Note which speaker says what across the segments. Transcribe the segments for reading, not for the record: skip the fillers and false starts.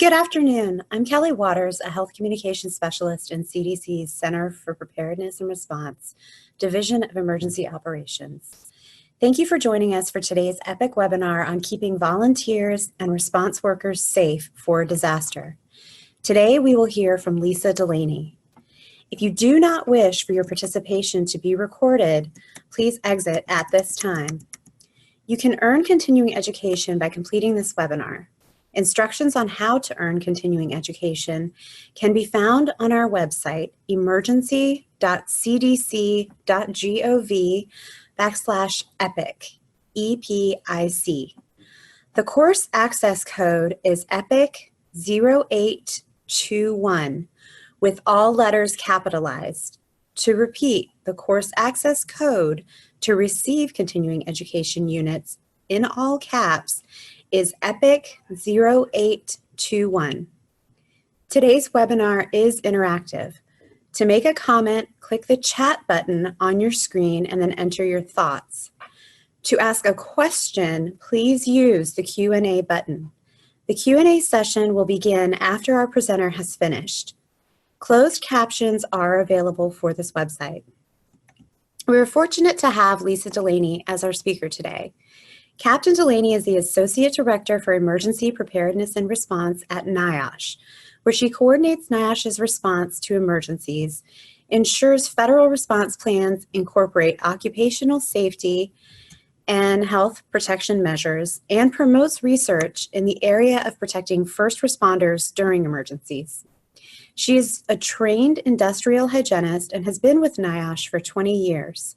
Speaker 1: Good afternoon. I'm Kelly Waters, a health communication specialist in CDC's Center for Preparedness and Response, Division of Emergency Operations. Thank you for joining us for today's EPIC webinar on keeping volunteers and response workers safe for a disaster. Today, we will hear from Lisa Delaney. If you do not wish for your participation to be recorded, please exit at this time. You can earn continuing education by completing this webinar. Instructions on how to earn continuing education can be found on our website, emergency.cdc.gov/EPIC, EPIC. The course access code is EPIC 0821 with all letters capitalized. To repeat, the course access code to receive continuing education units in all caps is EPIC 0821. Today's webinar is interactive. To make a comment, click the chat button on your screen and then enter your thoughts. To ask a question, please use the Q&A button. The Q&A session will begin after our presenter has finished. Closed captions are available for this website. We are fortunate to have Lisa Delaney as our speaker today. Captain Delaney is the Associate Director for Emergency Preparedness and Response at NIOSH, where she coordinates NIOSH's response to emergencies, ensures federal response plans incorporate occupational safety and health protection measures, and promotes research in the area of protecting first responders during emergencies. She is a trained industrial hygienist and has been with NIOSH for 20 years.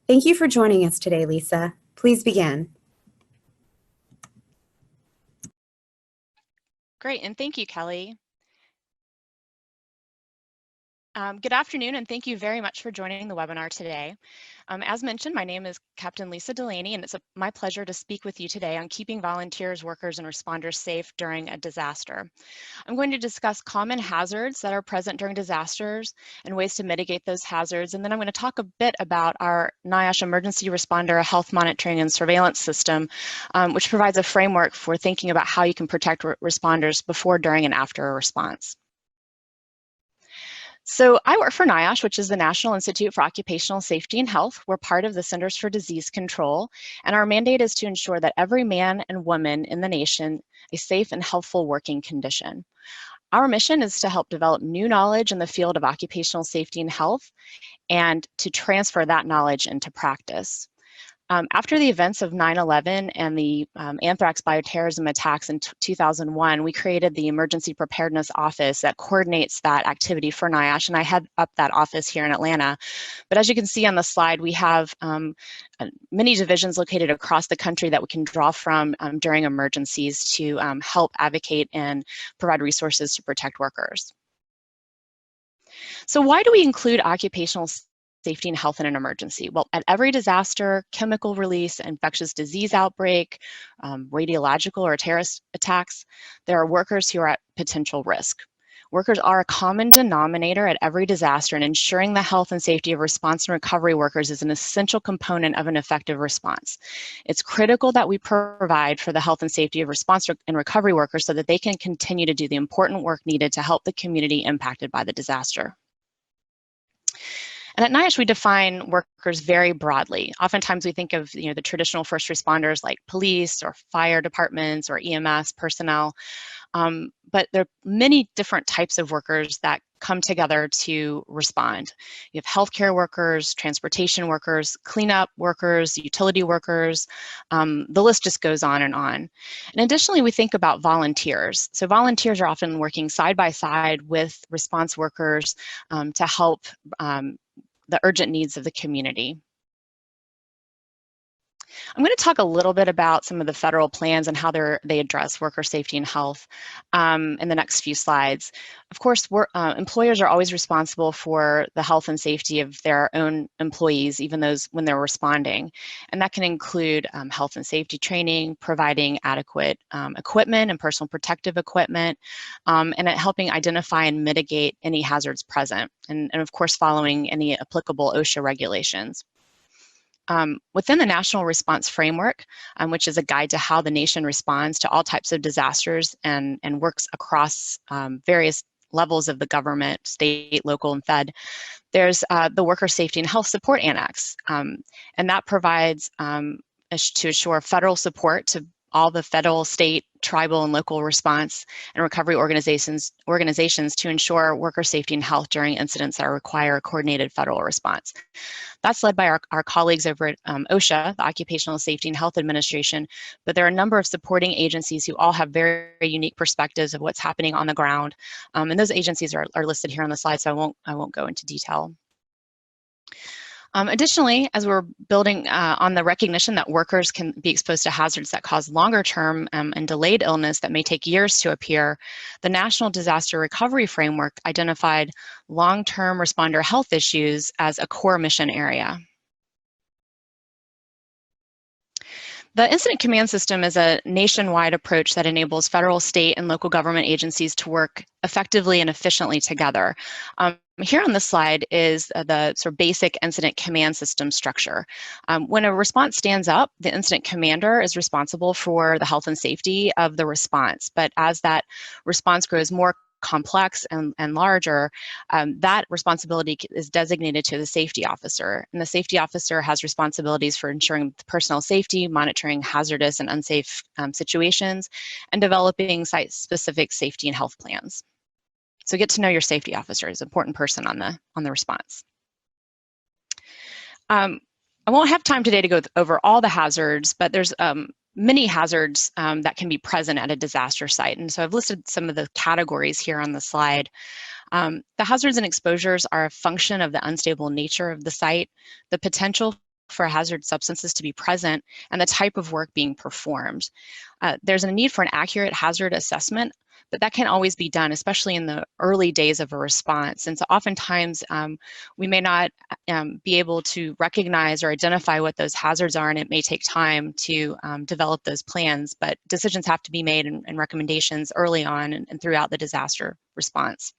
Speaker 1: Thank you for joining us today, Lisa. Please begin.
Speaker 2: Great, and thank you, Kelly. Good afternoon, and thank you very much for joining the webinar today. As mentioned, my name is Captain Lisa Delaney, and it's my pleasure to speak with you today on keeping volunteers, workers, and responders safe during a disaster. I'm going to discuss common hazards that are present during disasters and ways to mitigate those hazards, and then I'm going to talk a bit about our NIOSH emergency responder health monitoring and surveillance system, which provides a framework for thinking about how you can protect responders before, during, and after a response. So I work for NIOSH, which is the National Institute for Occupational Safety and Health. We're part of the Centers for Disease Control, and our mandate is to ensure that every man and woman in the nation a safe and healthful working condition. Our mission is to help develop new knowledge in the field of occupational safety and health and to transfer that knowledge into practice. After the events of 9/11 and the anthrax bioterrorism attacks in 2001, we created the Emergency Preparedness Office that coordinates that activity for NIOSH, and I head up that office here in Atlanta. But as you can see on the slide, we have many divisions located across the country that we can draw from during emergencies to help advocate and provide resources to protect workers. So why do we include occupational safety and health in an emergency? Well, at every disaster, chemical release, infectious disease outbreak, radiological or terrorist attacks, there are workers who are at potential risk. Workers are a common denominator at every disaster, and ensuring the health and safety of response and recovery workers is an essential component of an effective response. It's critical that we provide for the health and safety of response and recovery workers so that they can continue to do the important work needed to help the community impacted by the disaster. And at NIOSH, we define workers very broadly. Oftentimes we think of the traditional first responders like police or fire departments or EMS personnel, but there are many different types of workers that come together to respond. You have healthcare workers, transportation workers, cleanup workers, utility workers, the list just goes on. And additionally, we think about volunteers. So volunteers are often working side by side with response workers to help the urgent needs of the community. I'm going to talk a little bit about some of the federal plans and how they address worker safety and health in the next few slides. Of course, employers are always responsible for the health and safety of their own employees, even those when they're responding. And that can include health and safety training, providing adequate equipment and personal protective equipment, and helping identify and mitigate any hazards present, and of course, following any applicable OSHA regulations. within the National Response Framework, which is a guide to how the nation responds to all types of disasters and works across various levels of the government, state, local, and fed, there's the Worker Safety and Health Support Annex, and that provides to assure federal support to all the federal, state, tribal, and local response and recovery organizations to ensure worker safety and health during incidents that require a coordinated federal response. That's led by our colleagues over at OSHA, the Occupational Safety and Health Administration, but there are a number of supporting agencies who all have very, very unique perspectives of what's happening on the ground, and those agencies are listed here on the slide, so I won't go into detail. Additionally, as we're building on the recognition that workers can be exposed to hazards that cause longer-term and delayed illness that may take years to appear, the National Disaster Recovery Framework identified long-term responder health issues as a core mission area. The Incident Command System is a nationwide approach that enables federal, state, and local government agencies to work effectively and efficiently together. Here on this slide is the sort of basic incident command system structure. When a response stands up, the incident commander is responsible for the health and safety of the response. But as that response grows more complex and larger, that responsibility is designated to the safety officer. And the safety officer has responsibilities for ensuring personnel safety, monitoring hazardous and unsafe situations, and developing site-specific safety and health plans. So get to know your safety officer is an important person on the response. I won't have time today to go over all the hazards, but there's many hazards that can be present at a disaster site. And so I've listed some of the categories here on the slide. The hazards and exposures are a function of the unstable nature of the site, the potential for hazard substances to be present, and the type of work being performed. There's a need for an accurate hazard assessment, but that can't always be done, especially in the early days of a response. And so oftentimes we may not be able to recognize or identify what those hazards are, and it may take time to develop those plans, but decisions have to be made and recommendations early on and throughout the disaster response.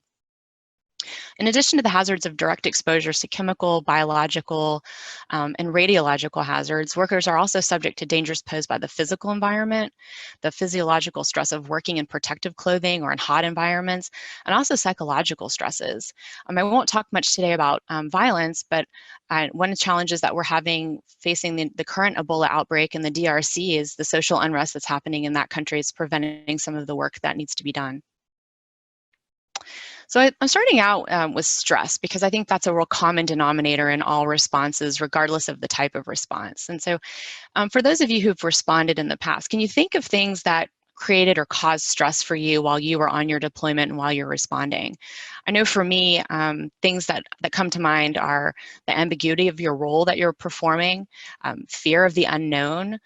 Speaker 2: In addition to the hazards of direct exposures to chemical, biological, and radiological hazards, workers are also subject to dangers posed by the physical environment, the physiological stress of working in protective clothing or in hot environments, and also psychological stresses. I won't talk much today about violence, but one of the challenges that we're facing the current Ebola outbreak in the DRC is the social unrest that's happening in that country is preventing some of the work that needs to be done. So I'm starting out with stress because I think that's a real common denominator in all responses, regardless of the type of response. And so for those of you who've responded in the past, can you think of things that created or caused stress for you while you were on your deployment and while you're responding? I know for me, things that come to mind are the ambiguity of your role that you're performing, fear of the unknown.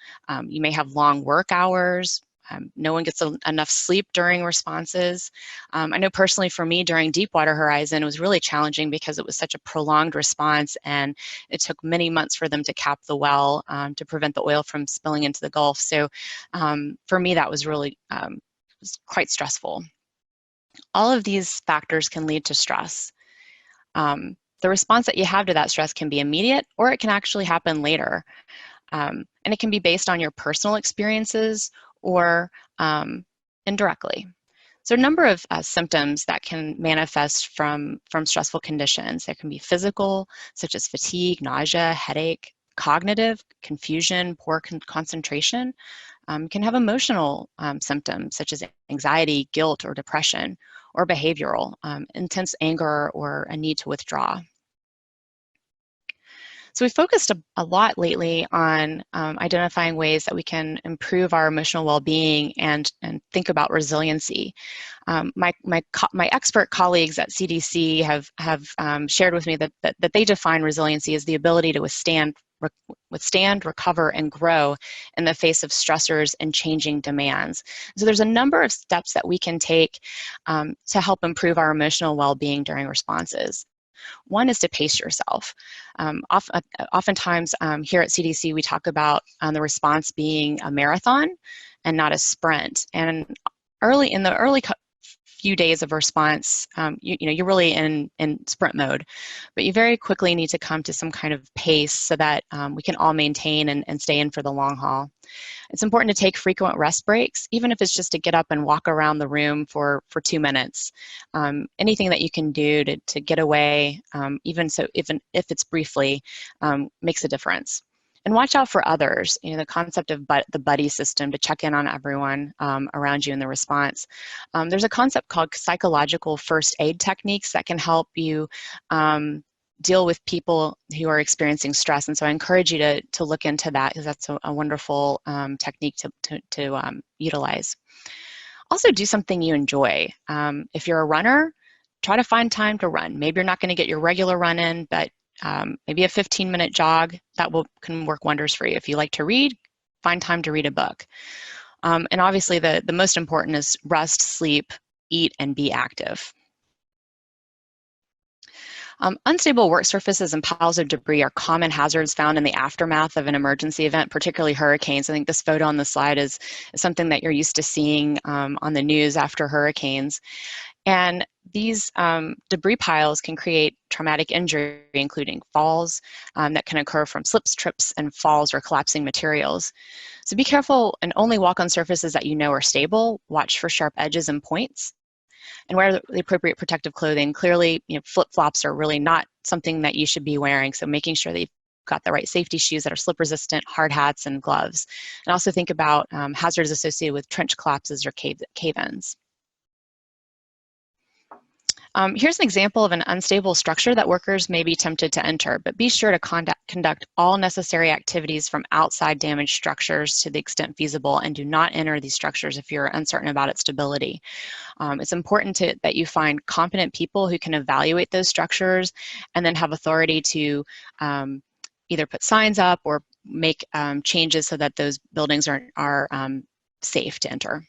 Speaker 2: You may have long work hours. No one gets enough sleep during responses. I know personally for me during Deepwater Horizon, it was really challenging because it was such a prolonged response and it took many months for them to cap the well to prevent the oil from spilling into the Gulf. So for me, that was really was quite stressful. All of these factors can lead to stress. The response that you have to that stress can be immediate or it can actually happen later. And it can be based on your personal experiences or indirectly. So a number of symptoms that can manifest from stressful conditions. There can be physical, such as fatigue, nausea, headache, cognitive, confusion, poor concentration. Can have emotional symptoms, such as anxiety, guilt, or depression, or behavioral, intense anger or a need to withdraw. So we focused a lot lately on identifying ways that we can improve our emotional well-being and think about resiliency. My expert colleagues at CDC have shared with me that they define resiliency as the ability to withstand, recover, and grow in the face of stressors and changing demands. So there's a number of steps that we can take to help improve our emotional well-being during responses. One is to pace yourself. Oftentimes here at CDC, we talk about the response being a marathon and not a sprint. And in the early few days of response, you're really in sprint mode, but you very quickly need to come to some kind of pace so that we can all maintain and stay in for the long haul. It's important to take frequent rest breaks, even if it's just to get up and walk around the room for 2 minutes. Anything that you can do to get away, even if it's briefly, makes a difference. And watch out for others. The concept of the buddy system, to check in on everyone around you in the response. There's a concept called psychological first aid techniques that can help you deal with people who are experiencing stress. And so I encourage you to look into that, because that's a wonderful technique to utilize. Also, do something you enjoy. If you're a runner, try to find time to run. Maybe you're not going to get your regular run in, but maybe a 15-minute jog, can work wonders for you. If you like to read, find time to read a book. And obviously the most important is rest, sleep, eat, and be active. Unstable work surfaces and piles of debris are common hazards found in the aftermath of an emergency event, particularly hurricanes. I think this photo on the slide is something that you're used to seeing on the news after hurricanes. And these debris piles can create traumatic injury, including falls that can occur from slips, trips, and falls or collapsing materials. So be careful and only walk on surfaces that you know are stable. Watch for sharp edges and points, and wear the appropriate protective clothing. Clearly, flip-flops are really not something that you should be wearing, so making sure that you've got the right safety shoes that are slip-resistant, hard hats, and gloves. And also think about hazards associated with trench collapses or cave-ins. Here's an example of an unstable structure that workers may be tempted to enter, but be sure to conduct all necessary activities from outside damaged structures to the extent feasible, and do not enter these structures if you're uncertain about its stability. It's important that you find competent people who can evaluate those structures and then have authority to either put signs up or make changes so that those buildings are safe to enter.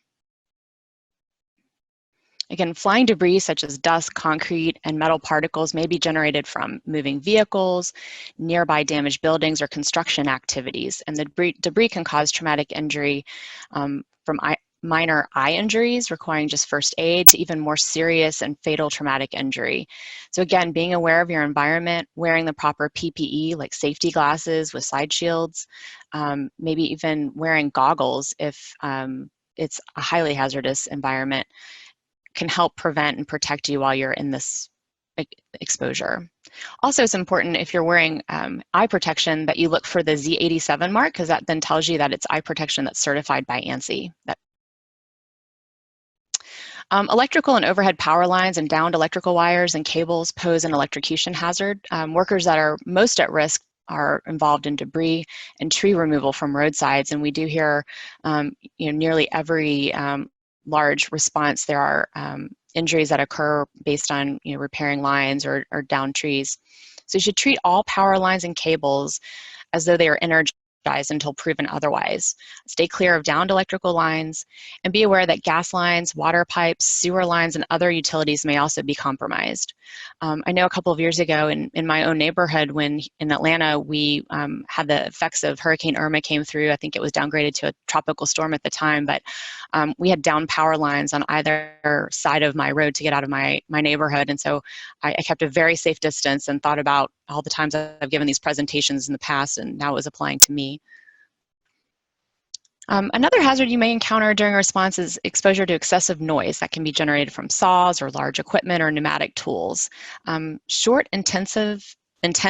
Speaker 2: Again, flying debris such as dust, concrete, and metal particles may be generated from moving vehicles, nearby damaged buildings, or construction activities. And the debris can cause traumatic injury from minor eye injuries requiring just first aid to even more serious and fatal traumatic injury. So again, being aware of your environment, wearing the proper PPE like safety glasses with side shields, maybe even wearing goggles if it's a highly hazardous environment, can help prevent and protect you while you're in this exposure. Also, it's important if you're wearing eye protection that you look for the Z87 mark, because that then tells you that it's eye protection that's certified by ANSI. Electrical and overhead power lines and downed electrical wires and cables pose an electrocution hazard. Workers that are most at risk are involved in debris and tree removal from roadsides, and we do hear nearly every large response, there are injuries that occur based on repairing lines or downed trees. So you should treat all power lines and cables as though they are energized until proven otherwise. Stay clear of downed electrical lines, and be aware that gas lines, water pipes, sewer lines, and other utilities may also be compromised. I know a couple of years ago in my own neighborhood, when in Atlanta we had the effects of Hurricane Irma came through. I think it was downgraded to a tropical storm at the time, but we had downed power lines on either side of my road to get out of my neighborhood. And so I kept a very safe distance and thought about all the times I've given these presentations in the past, and now it was applying to me. Another hazard you may encounter during a response is exposure to excessive noise that can be generated from saws or large equipment or pneumatic tools. Short, intense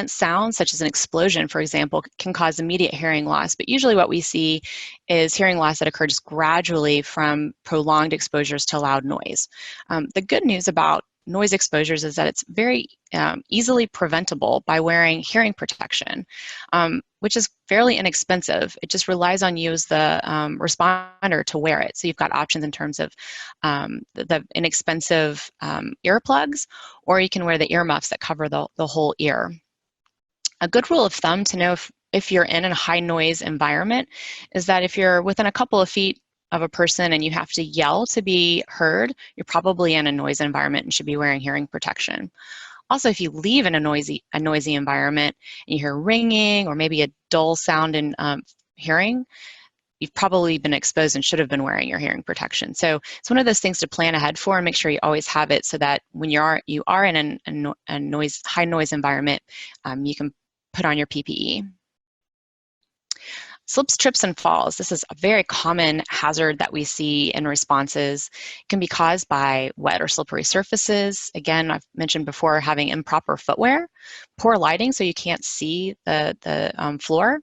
Speaker 2: sounds, such as an explosion, for example, can cause immediate hearing loss, but usually what we see is hearing loss that occurs gradually from prolonged exposures to loud noise. The good news about noise exposures is that it's very easily preventable by wearing hearing protection, which is fairly inexpensive. It just relies on you as the responder to wear it. So you've got options in terms of the inexpensive earplugs, or you can wear the earmuffs that cover the whole ear. A good rule of thumb to know if you're in a high noise environment is that if you're within a couple of feet of a person and you have to yell to be heard, you're probably in a noise environment and should be wearing hearing protection. Also, if you leave in a noisy environment and you hear ringing or maybe a dull sound in hearing, you've probably been exposed and should have been wearing your hearing protection. So it's one of those things to plan ahead for and make sure you always have it so that when you are in a high noise environment, you can put on your PPE. Slips, trips, and falls. This is a very common hazard that we see in responses. It can be caused by wet or slippery surfaces. Again, I've mentioned before having improper footwear, poor lighting so you can't see the floor.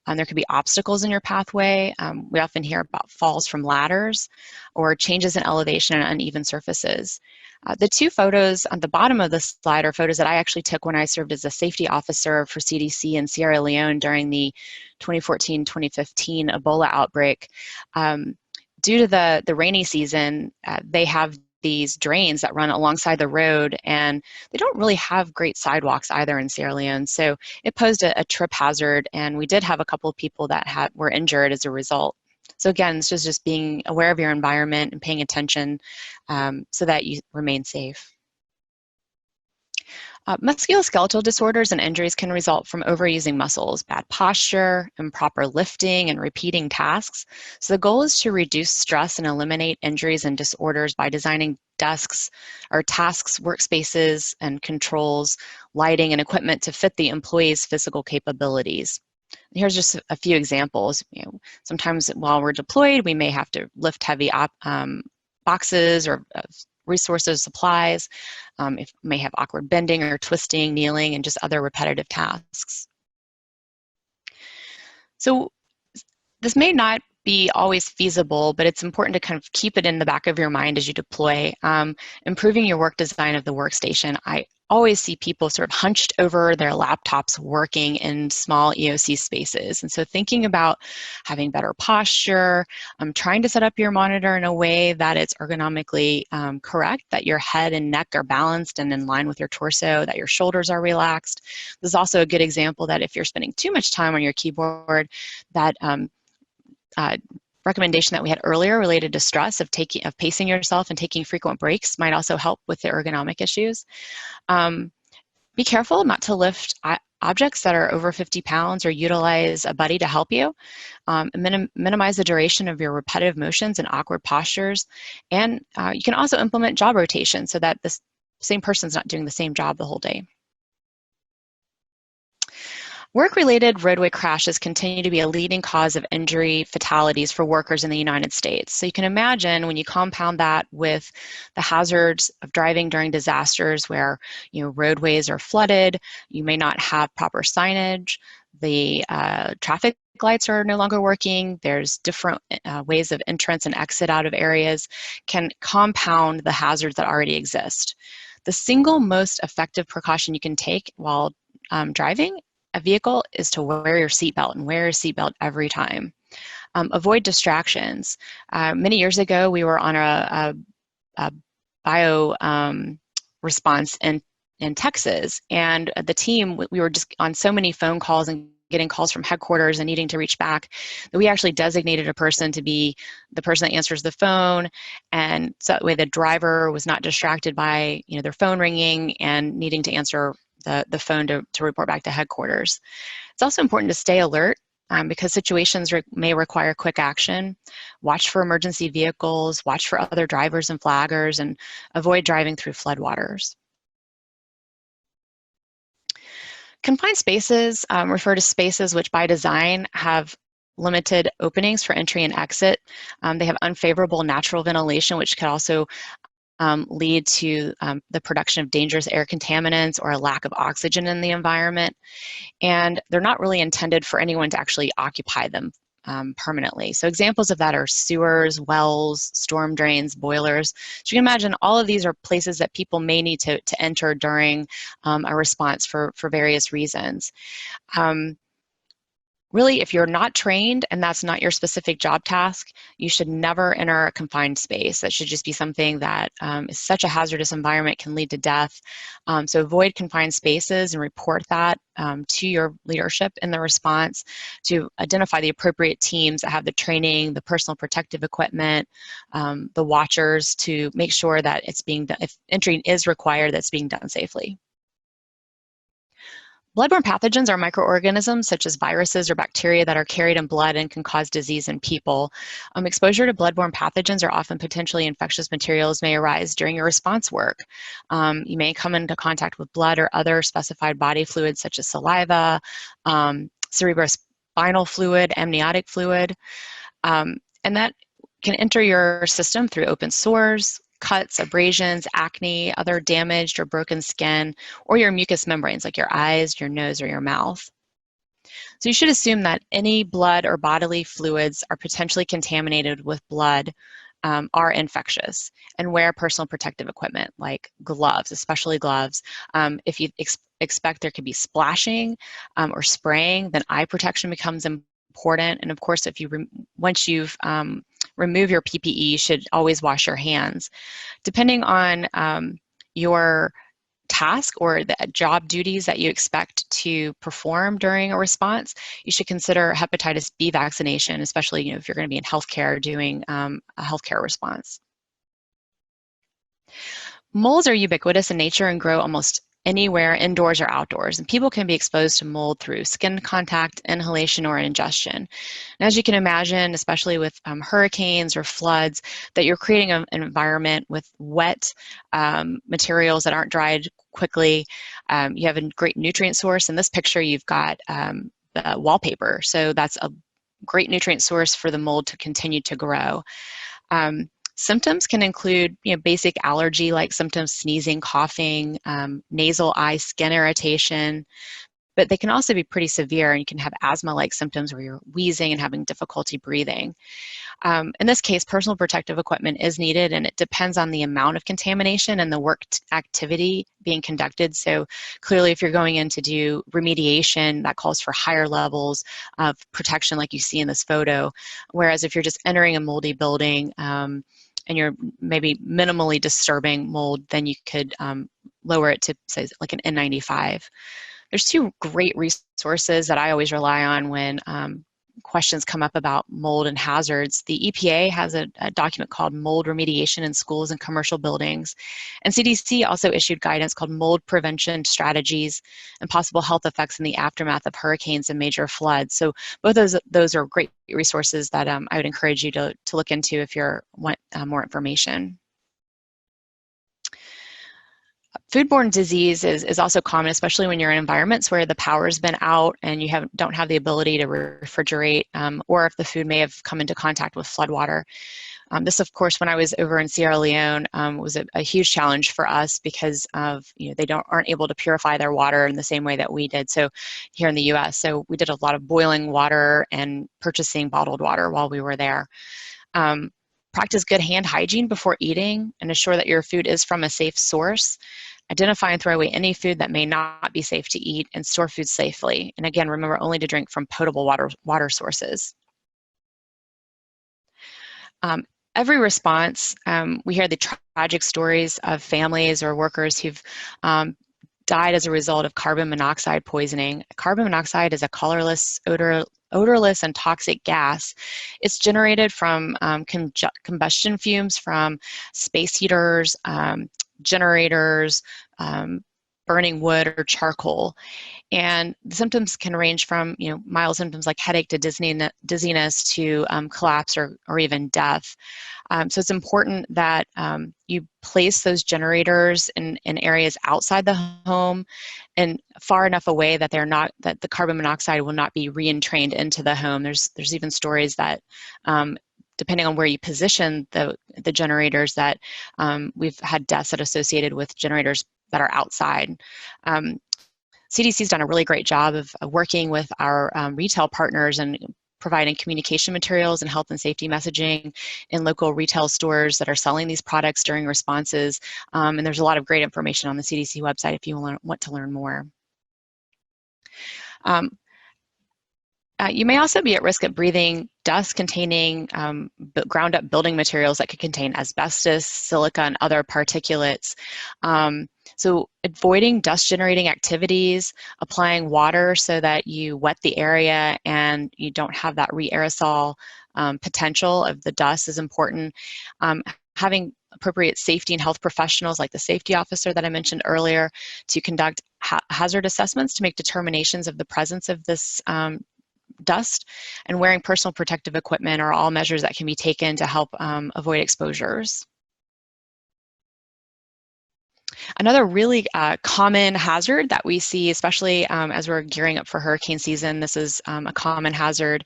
Speaker 2: There could be obstacles in your pathway. We often hear about falls from ladders or changes in elevation and uneven surfaces. The two photos on the bottom of the slide are photos that I actually took when I served as a safety officer for CDC in Sierra Leone during the 2014-2015 Ebola outbreak. Due to the rainy season, they have these drains that run alongside the road, and they don't really have great sidewalks either in Sierra Leone. So it posed a trip hazard, and we did have a couple of people that were injured as a result. So again, this is just being aware of your environment and paying attention so that you remain safe. Musculoskeletal disorders and injuries can result from overusing muscles, bad posture, improper lifting, and repeating tasks. So the goal is to reduce stress and eliminate injuries and disorders by designing desks or tasks, workspaces, and controls, lighting, and equipment to fit the employee's physical capabilities. Here's just a few examples. Sometimes while we're deployed, we may have to lift heavy boxes or resources, supplies. It may have awkward bending or twisting, kneeling, and just other repetitive tasks. So this may not be always feasible, but it's important to kind of keep it in the back of your mind as you deploy. Improving your work design of the workstation. I always see people sort of hunched over their laptops working in small EOC spaces. And so thinking about having better posture, trying to set up your monitor in a way that it's ergonomically correct, that your head and neck are balanced and in line with your torso, that your shoulders are relaxed. This is also a good example that if you're spending too much time on your keyboard, that recommendation that we had earlier related to stress of pacing yourself and taking frequent breaks might also help with the ergonomic issues. Be careful not to lift objects that are over 50 pounds or utilize a buddy to help you. Minimize the duration of your repetitive motions and awkward postures. And you can also implement job rotation so that the same person's not doing the same job the whole day. Work-related roadway crashes continue to be a leading cause of injury fatalities for workers in the United States. So you can imagine when you compound that with the hazards of driving during disasters where roadways are flooded, you may not have proper signage, the traffic lights are no longer working, there's different ways of entrance and exit out of areas, can compound the hazards that already exist. The single most effective precaution you can take while driving a vehicle is to wear your seatbelt and wear your seatbelt every time. Avoid distractions. Many years ago, we were on a bio response in Texas, and the team, we were just on so many phone calls and getting calls from headquarters and needing to reach back that we actually designated a person to be the person that answers the phone, and so that way the driver was not distracted by their phone ringing and needing to answer the phone to report back to headquarters. It's also important to stay alert because situations may require quick action. Watch for emergency vehicles, watch for other drivers and flaggers, and avoid driving through floodwaters. Confined spaces refer to spaces which by design have limited openings for entry and exit. They have unfavorable natural ventilation, which could also lead to the production of dangerous air contaminants or a lack of oxygen in the environment. And they're not really intended for anyone to actually occupy them permanently. So examples of that are sewers, wells, storm drains, boilers. So you can imagine all of these are places that people may need to enter during a response for various reasons. Really, if you're not trained and that's not your specific job task, you should never enter a confined space. That should just be something that is such a hazardous environment, can lead to death. So avoid confined spaces and report that to your leadership in the response to identify the appropriate teams that have the training, the personal protective equipment, the watchers to make sure that it's being done, if entry is required, that's being done safely. Bloodborne pathogens are microorganisms such as viruses or bacteria that are carried in blood and can cause disease in people. Exposure to bloodborne pathogens or often potentially infectious materials may arise during your response work. You may come into contact with blood or other specified body fluids such as saliva, cerebrospinal fluid, amniotic fluid, and that can enter your system through open sores, cuts, abrasions, acne, other damaged or broken skin, or your mucous membranes like your eyes, your nose, or your mouth. So you should assume that any blood or bodily fluids are potentially contaminated with blood are infectious, and wear personal protective equipment like gloves, especially gloves. If you expect there could be splashing or spraying, then eye protection becomes important. And of course, if you once you've remove your PPE, you should always wash your hands. Depending on your task or the job duties that you expect to perform during a response, you should consider hepatitis B vaccination, especially if you're going to be in healthcare doing a healthcare response. Molds are ubiquitous in nature and grow almost anywhere, indoors or outdoors, and people can be exposed to mold through skin contact, inhalation, or ingestion. And as you can imagine, especially with hurricanes or floods, that you're creating an environment with wet materials that aren't dried quickly. You have a great nutrient source. In this picture, you've got the wallpaper, so that's a great nutrient source for the mold to continue to grow. Symptoms can include basic allergy-like symptoms, sneezing, coughing, nasal, eye, skin irritation, but they can also be pretty severe, and you can have asthma-like symptoms where you're wheezing and having difficulty breathing. In this case, personal protective equipment is needed, and it depends on the amount of contamination and the work activity being conducted. So clearly, if you're going in to do remediation, that calls for higher levels of protection like you see in this photo, whereas if you're just entering a moldy building, and you're maybe minimally disturbing mold, then you could lower it to, say, like an N95. There's two great resources that I always rely on when questions come up about mold and hazards. The EPA has a document called Mold Remediation in Schools and Commercial Buildings. And CDC also issued guidance called Mold Prevention Strategies and Possible Health Effects in the Aftermath of Hurricanes and Major Floods. So both those are great resources that I would encourage you to look into if you want more information. Foodborne disease is also common, especially when you're in environments where the power's been out and you don't have the ability to refrigerate, or if the food may have come into contact with floodwater. This, of course, when I was over in Sierra Leone, was a huge challenge for us because of they aren't able to purify their water in the same way that we did. So here in the U.S., so we did a lot of boiling water and purchasing bottled water while we were there. Practice good hand hygiene before eating and ensure that your food is from a safe source. Identify and throw away any food that may not be safe to eat, and store food safely. And again, remember only to drink from potable water sources. Every response, we hear the tragic stories of families or workers who've died as a result of carbon monoxide poisoning. Carbon monoxide is a colorless, odorless, and toxic gas. It's generated from combustion fumes from space heaters, generators, burning wood or charcoal. And the symptoms can range from mild symptoms like headache to dizziness to collapse or even death. So it's important that you place those generators in areas outside the home and far enough away that that the carbon monoxide will not be re-entrained into the home. There's even stories that depending on where you position the generators, that we've had deaths that are associated with generators that are outside. CDC's done a really great job of working with our retail partners and providing communication materials and health and safety messaging in local retail stores that are selling these products during responses. And there's a lot of great information on the CDC website if you want to learn more. You may also be at risk of breathing dust containing ground up building materials that could contain asbestos, silica, and other particulates. So avoiding dust generating activities, applying water so that you wet the area and you don't have that re-aerosol potential of the dust is important. Having appropriate safety and health professionals like the safety officer that I mentioned earlier to conduct hazard assessments to make determinations of the presence of this dust, and wearing personal protective equipment are all measures that can be taken to help avoid exposures. Another really common hazard that we see, especially as we're gearing up for hurricane season, this is a common hazard,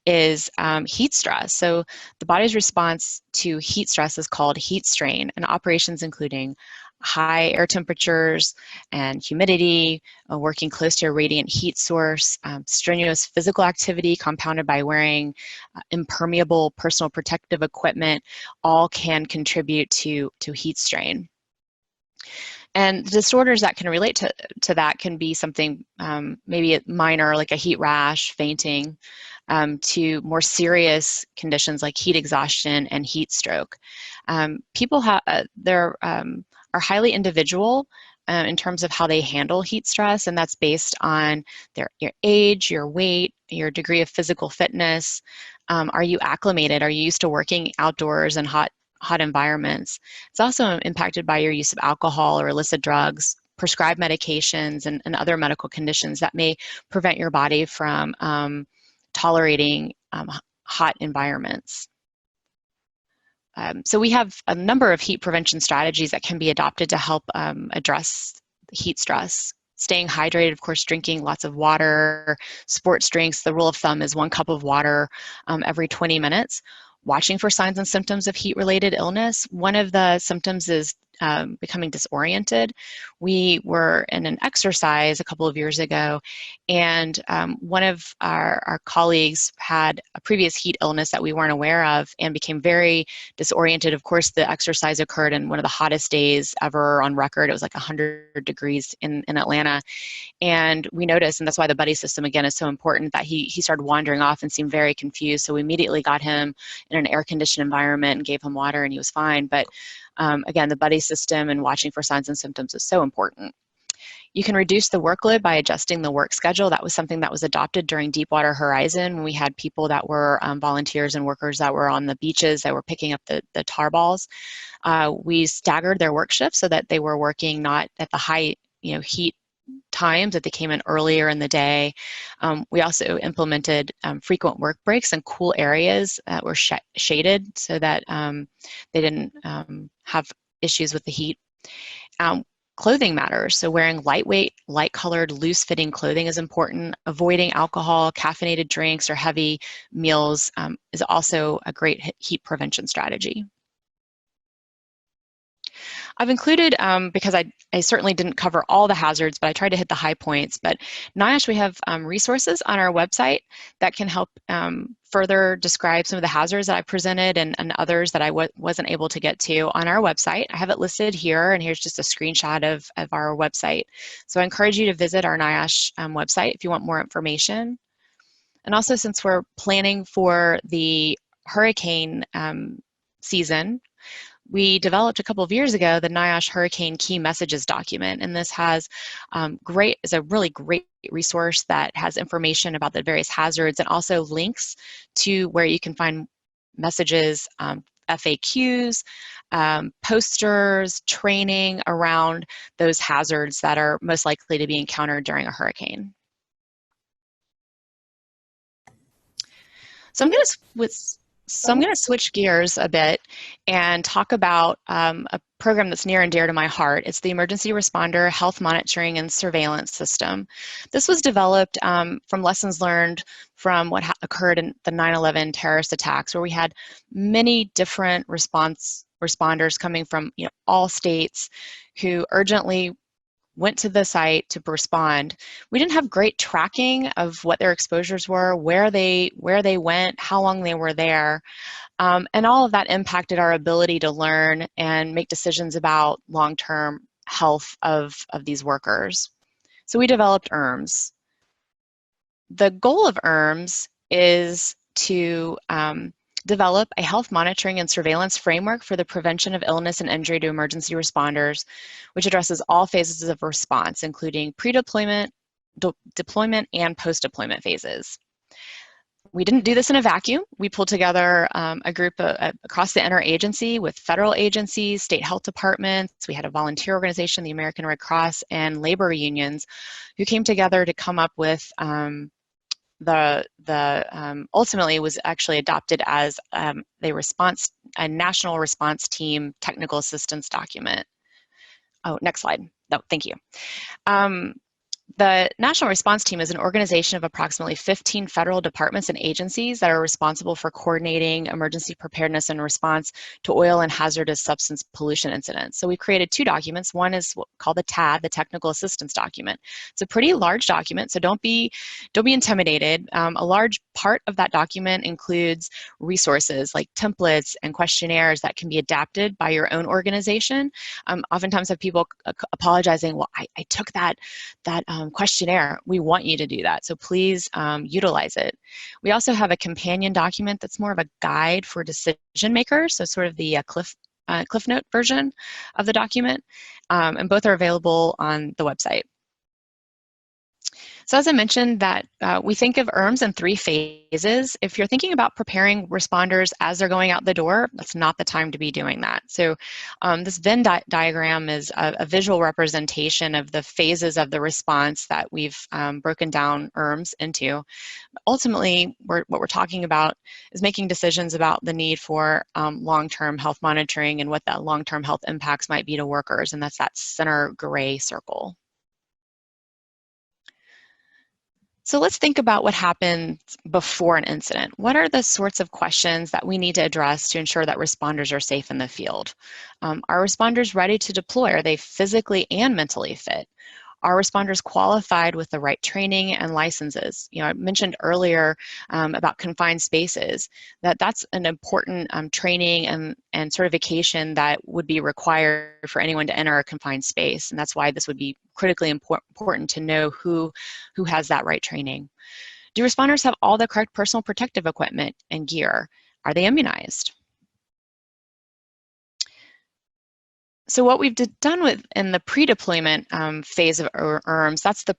Speaker 2: is heat stress. So the body's response to heat stress is called heat strain, and operations including high air temperatures and humidity, working close to a radiant heat source, strenuous physical activity compounded by wearing impermeable personal protective equipment, all can contribute to heat strain. And the disorders that can relate to that can be something maybe minor, like a heat rash, fainting, to more serious conditions like heat exhaustion and heat stroke. People are highly individual in terms of how they handle heat stress, and that's based on your age, your weight, your degree of physical fitness. Are you acclimated? Are you used to working outdoors in hot environments? It's also impacted by your use of alcohol or illicit drugs, prescribed medications, and other medical conditions that may prevent your body from tolerating hot environments. So we have a number of heat prevention strategies that can be adopted to help address heat stress. Staying hydrated, of course, drinking lots of water, sports drinks. The rule of thumb is 1 cup of water every 20 minutes. Watching for signs and symptoms of heat-related illness. One of the symptoms is becoming disoriented. We were in an exercise a couple of years ago, and one of our colleagues had a previous heat illness that we weren't aware of and became very disoriented. Of course, the exercise occurred in one of the hottest days ever on record. It was like 100 degrees in Atlanta. And we noticed, and that's why the buddy system, again, is so important, that he started wandering off and seemed very confused. So we immediately got him in an air-conditioned environment and gave him water, and he was fine. But again, the buddy system and watching for signs and symptoms is so important. You can reduce the workload by adjusting the work schedule. That was something that was adopted during Deepwater Horizon when we had people that were volunteers and workers that were on the beaches that were picking up the tar balls. We staggered their work shifts so that they were working not at the high heat times, that they came in earlier in the day. We also implemented frequent work breaks in cool areas that were shaded so that they didn't have issues with the heat. Clothing matters, so wearing lightweight, light-colored, loose-fitting clothing is important. Avoiding alcohol, caffeinated drinks, or heavy meals is also a great heat prevention strategy. I've included, because I certainly didn't cover all the hazards, but I tried to hit the high points. But NIOSH, we have resources on our website that can help further describe some of the hazards that I presented and others that I wasn't able to get to on our website. I have it listed here, and here's just a screenshot of our website. So I encourage you to visit our NIOSH website if you want more information. And also, since we're planning for the hurricane season, we developed a couple of years ago the NIOSH Hurricane Key Messages document, and this has is a really great resource that has information about the various hazards and also links to where you can find messages, FAQs, posters, training around those hazards that are most likely to be encountered during a hurricane. So I'm going to switch gears a bit and talk about a program that's near and dear to my heart. It's the Emergency Responder Health Monitoring and Surveillance System. This was developed from lessons learned from what occurred in the 9/11 terrorist attacks, where we had many different responders coming from all states who urgently went to the site to respond. We didn't have great tracking of what their exposures were, where they went, how long they were there, and all of that impacted our ability to learn and make decisions about long-term health of these workers. So we developed ERMS. The goal of ERMS is to develop a health monitoring and surveillance framework for the prevention of illness and injury to emergency responders, which addresses all phases of response, including pre-deployment, deployment, and post-deployment phases. We didn't do this in a vacuum. We pulled together a group across the interagency with federal agencies, state health departments. We had a volunteer organization, the American Red Cross, and labor unions who came together to come up with ultimately was actually adopted as a national response team technical assistance document. Oh, next slide. No, thank you. The National Response Team is an organization of approximately 15 federal departments and agencies that are responsible for coordinating emergency preparedness and response to oil and hazardous substance pollution incidents. So we created two documents. One is called the TAD, the Technical Assistance Document. It's a pretty large document, so don't be intimidated. A large part of that document includes resources like templates and questionnaires that can be adapted by your own organization. Oftentimes I have people apologizing, well, I took that questionnaire. We want you to do that, so please utilize it. We also have a companion document that's more of a guide for decision makers, so sort of the Cliff Note version of the document, and both are available on the website. So as I mentioned, that we think of ERMs in 3 phases. If you're thinking about preparing responders as they're going out the door, that's not the time to be doing that. So this Venn diagram is a visual representation of the phases of the response that we've broken down ERMs into. Ultimately, what we're talking about is making decisions about the need for long-term health monitoring and what that long-term health impacts might be to workers, and that's that center gray circle. So let's think about what happens before an incident. What are the sorts of questions that we need to address to ensure that responders are safe in the field? Are responders ready to deploy? Are they physically and mentally fit? Are responders qualified with the right training and licenses? You know, I mentioned earlier about confined spaces, that's an important training and certification that would be required for anyone to enter a confined space. And that's why this would be critically important to know who has that right training. Do responders have all the correct personal protective equipment and gear? Are they immunized? So what we've done in the pre-deployment phase of ERMs, that's the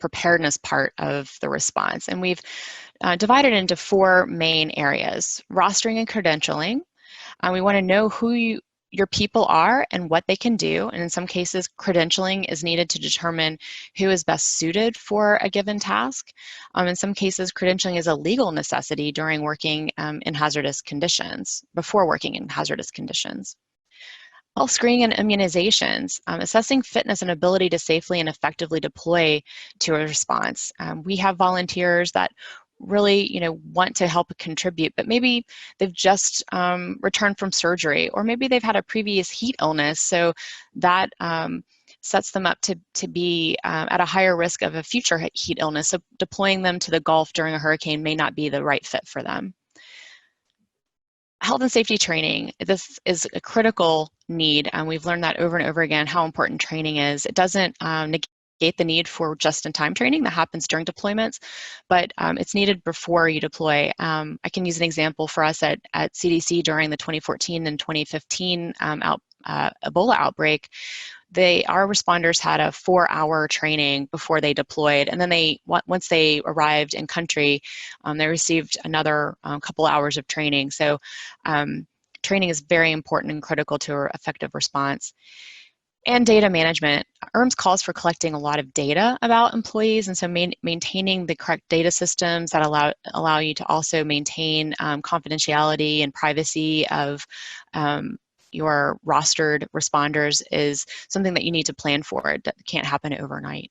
Speaker 2: preparedness part of the response. And we've divided into 4 main areas: rostering and credentialing. We want to know who your people are and what they can do. And in some cases, credentialing is needed to determine who is best suited for a given task. In some cases, credentialing is a legal necessity during working in hazardous conditions, before working in hazardous conditions. Health screening and immunizations, assessing fitness and ability to safely and effectively deploy to a response. We have volunteers that really, want to help contribute, but maybe they've just returned from surgery, or maybe they've had a previous heat illness, so that sets them up to be at a higher risk of a future heat illness. So deploying them to the Gulf during a hurricane may not be the right fit for them. Health and safety training, this is a critical need, and we've learned that over and over again how important training is. It doesn't negate the need for just-in-time training that happens during deployments, but it's needed before you deploy. I can use an example for us at CDC during the 2014 and 2015 Ebola outbreak. Our responders had a 4-hour training before they deployed, and then once they arrived in country, they received another couple hours of training. So training is very important and critical to our effective response. And data management. ERMS calls for collecting a lot of data about employees, and so maintaining the correct data systems that allow you to also maintain confidentiality and privacy of your rostered responders is something that you need to plan for. It can't happen overnight.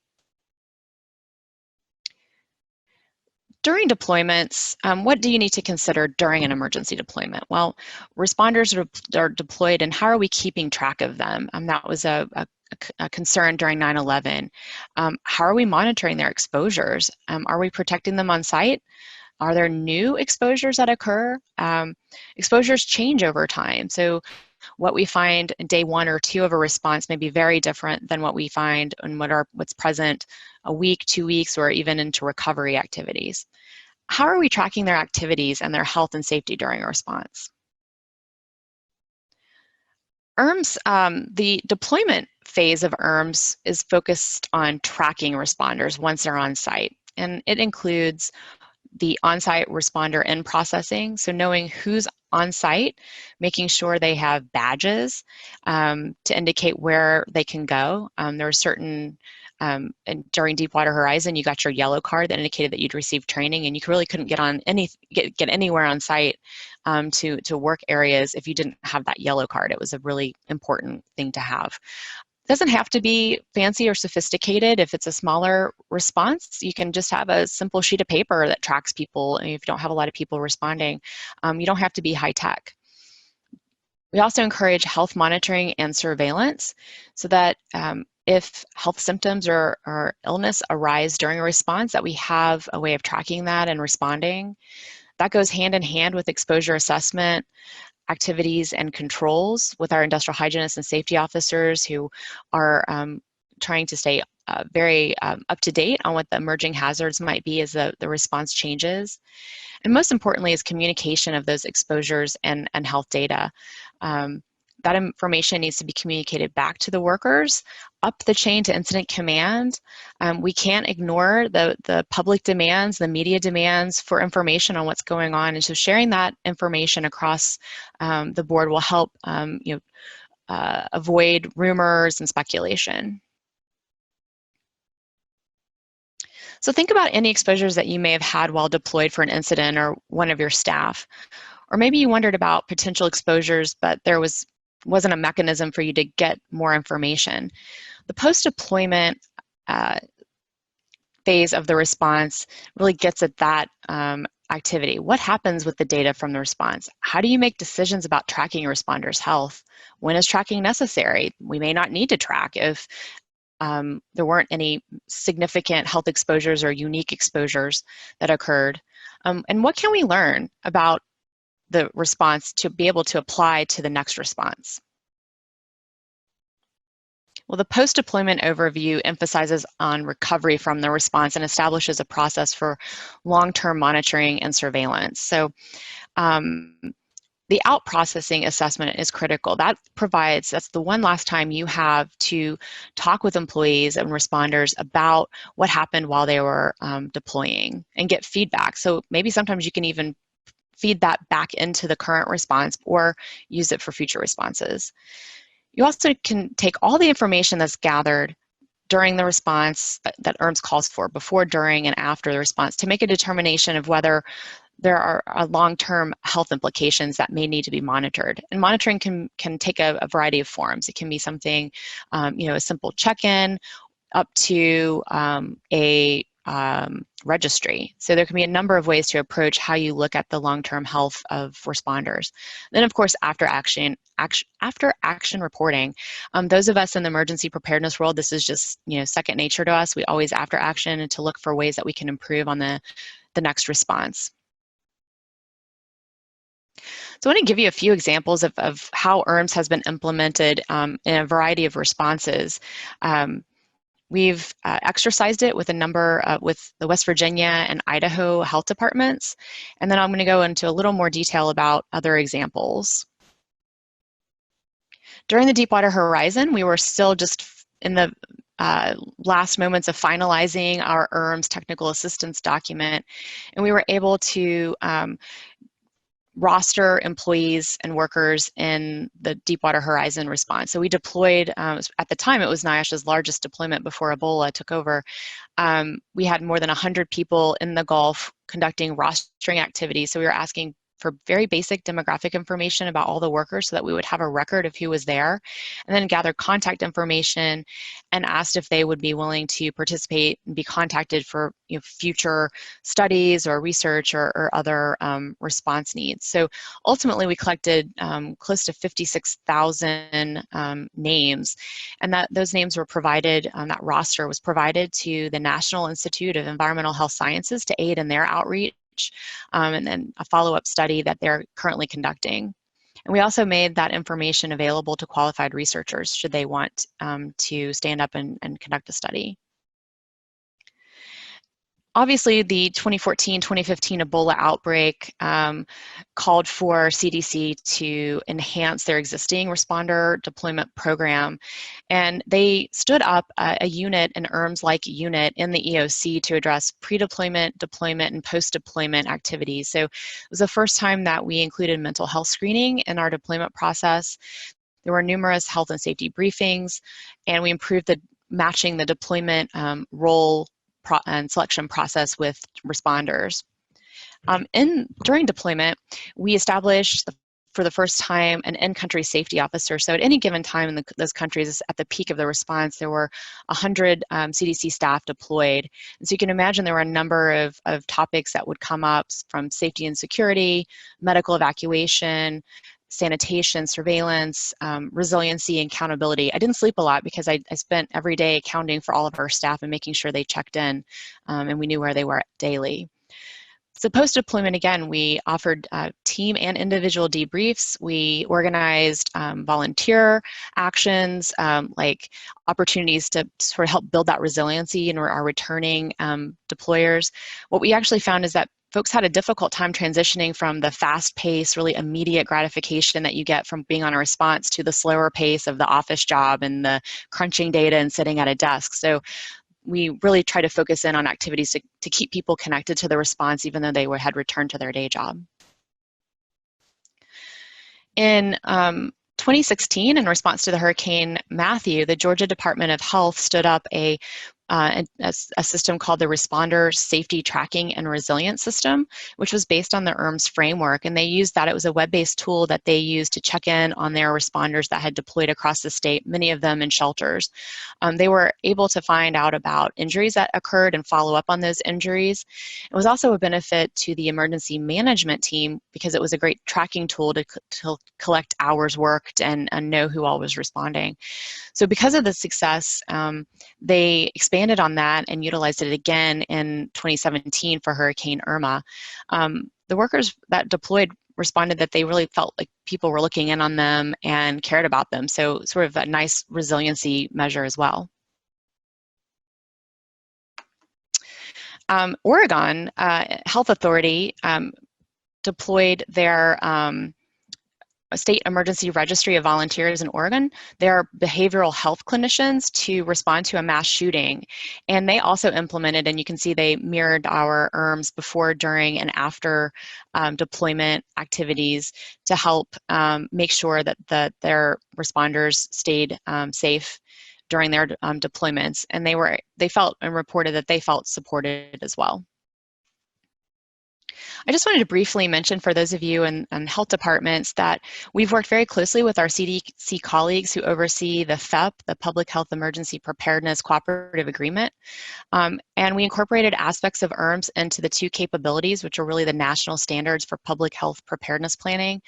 Speaker 2: During deployments, what do you need to consider during an emergency deployment? Well, responders are deployed, and how are we keeping track of them? That was a concern during 9/11. How are we monitoring their exposures? Are we protecting them on site? Are there new exposures that occur? Exposures change over time. So what we find in day 1 or 2 of a response may be very different than what we find and what's present a week, 2 weeks, or even into recovery activities. How are we tracking their activities and their health and safety during a response? ERMS, the deployment phase of ERMS is focused on tracking responders once they're on site, and it includes the on-site responder in processing, so knowing who's on-site, making sure they have badges to indicate where they can go. There are certain, and during Deepwater Horizon, you got your yellow card that indicated that you'd received training, and you really couldn't get on get anywhere on site to work areas if you didn't have that yellow card. It was a really important thing to have. It doesn't have to be fancy or sophisticated. If it's a smaller response, you can just have a simple sheet of paper that tracks people. And if you don't have a lot of people responding, you don't have to be high tech. We also encourage health monitoring and surveillance so that if health symptoms or illness arise during a response, that we have a way of tracking that and responding. That goes hand in hand with exposure assessment, activities and controls with our industrial hygienists and safety officers who are trying to stay very up to date on what the emerging hazards might be as the response changes. And most importantly is communication of those exposures and health data. That information needs to be communicated back to the workers, up the chain to incident command. We can't ignore the public demands, the media demands for information on what's going on. And so sharing that information across the board will help avoid rumors and speculation. So think about any exposures that you may have had while deployed for an incident or one of your staff. Or maybe you wondered about potential exposures, but there wasn't a mechanism for you to get more information. The post-deployment phase of the response really gets at that activity. What happens with the data from the response? How do you make decisions about tracking your responders' health? When is tracking necessary? We may not need to track if there weren't any significant health exposures or unique exposures that occurred. And what can we learn about the response to be able to apply to the next response? Well, the post-deployment overview emphasizes on recovery from the response and establishes a process for long-term monitoring and surveillance. So the out-processing assessment is critical. That's the one last time you have to talk with employees and responders about what happened while they were deploying and get feedback. So maybe sometimes you can even feed that back into the current response or use it for future responses. You also can take all the information that's gathered during the response that ERMS calls for, before, during, and after the response, to make a determination of whether there are long-term health implications that may need to be monitored. And monitoring can take a variety of forms. It can be something, a simple check-in, up to a registry. So there can be a number of ways to approach how you look at the long-term health of responders. Then, of course, after action reporting. Those of us in the emergency preparedness world, this is just second nature to us. We always after action and to look for ways that we can improve on the next response. So I want to give you a few examples of how ERMS has been implemented in a variety of responses. We've exercised it with a number, with the West Virginia and Idaho health departments. And then I'm going to go into a little more detail about other examples. During the Deepwater Horizon, we were still just in the last moments of finalizing our ERMS technical assistance document. And we were able to roster employees and workers in the Deepwater Horizon response. So we deployed, at the time it was NIOSH's largest deployment before Ebola took over. We had more than 100 people in the Gulf conducting rostering activities. So we were asking for very basic demographic information about all the workers so that we would have a record of who was there, and then gather contact information and asked if they would be willing to participate and be contacted for future studies or research or other response needs. So ultimately we collected close to 56,000 names, and those names were provided, that roster was provided to the National Institute of Environmental Health Sciences to aid in their outreach, and then a follow-up study that they're currently conducting. And we also made that information available to qualified researchers should they want to stand up and conduct a study. Obviously, the 2014-2015 Ebola outbreak called for CDC to enhance their existing responder deployment program. And they stood up a unit, an ERMS-like unit in the EOC to address pre-deployment, deployment, and post-deployment activities. So it was the first time that we included mental health screening in our deployment process. There were numerous health and safety briefings, and we improved the matching the deployment role and selection process with responders. During deployment, we established for the first time an in-country safety officer. So at any given time in those countries, at the peak of the response, there were 100 CDC staff deployed. And so you can imagine there were a number of topics that would come up, from safety and security, medical evacuation, sanitation, surveillance, resiliency, and accountability. I didn't sleep a lot because I spent every day accounting for all of our staff and making sure they checked in and we knew where they were daily. So post-deployment, again, we offered team and individual debriefs. We organized volunteer actions, like opportunities to sort of help build that resiliency in our returning deployers. What we actually found is that folks had a difficult time transitioning from the fast-paced, really immediate gratification that you get from being on a response to the slower pace of the office job and the crunching data and sitting at a desk. So we really try to focus in on activities to keep people connected to the response even though they had returned to their day job. In 2016, in response to the Hurricane Matthew, the Georgia Department of Health stood up a system called the Responder Safety Tracking and Resilience System, which was based on the ERMS framework. And they used that. It was a web-based tool that they used to check in on their responders that had deployed across the state, many of them in shelters. They were able to find out about injuries that occurred and follow up on those injuries. It was also a benefit to the emergency management team because it was a great tracking tool to collect hours worked and know who all was responding. So because of the success, they expanded on that and utilized it again in 2017 for Hurricane Irma. The workers that deployed responded that they really felt like people were looking in on them and cared about them. So sort of a nice resiliency measure as well. Oregon Health Authority deployed their state emergency registry of volunteers in Oregon. They're behavioral health clinicians to respond to a mass shooting. And they also implemented, and you can see they mirrored our ERMS before, during, and after deployment activities to help make sure that their responders stayed safe during their deployments. And they felt and reported that they felt supported as well. I just wanted to briefly mention for those of you in health departments that we've worked very closely with our CDC colleagues who oversee the FEP, the Public Health Emergency Preparedness Cooperative Agreement. And we incorporated aspects of ERMS into the two capabilities, which are really the national standards for public health preparedness planning.